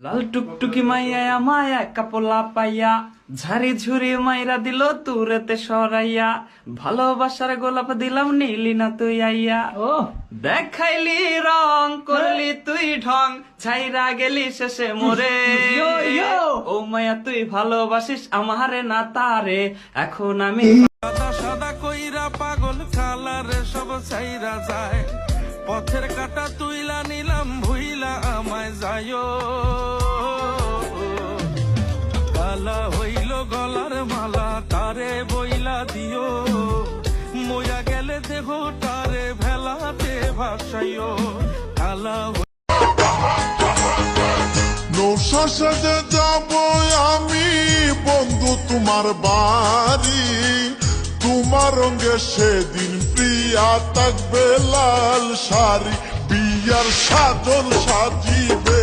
লাল টুকটুকি মাইয়া মায়া কাপলা পাইয়া ঝাড়ি ঝুরি মাইরা দিল তুরেতে সরাইয়া ভালোবাসার গোলাপ দিলাম নীলি না তুই আইয়া ও দেখাইলি রং করলি তুই ঢং ছাইরা গেলি শেষে মোরে ও মায়া তুই ভালোবাসিস আমারে না তারে এখন আমি সাদা সাদা কইরা পাগল কালারে সব ছাইরা যায় পথের কাটা তুইলা নিলাম ভুইলা আমায় যায়ও কালা হইল গলার মালা তারে বইলা দিও মইরা গেলে দেহ তারে ভেলাতে ভাসাইও কালা নৌশা সাজে যাব আমি বন্ধু তোমার বাড়ি তোমার রঙে সেদিন প্রিয়া থাকবে লাল শাড়ি বিয়ার সাজল সাজিবে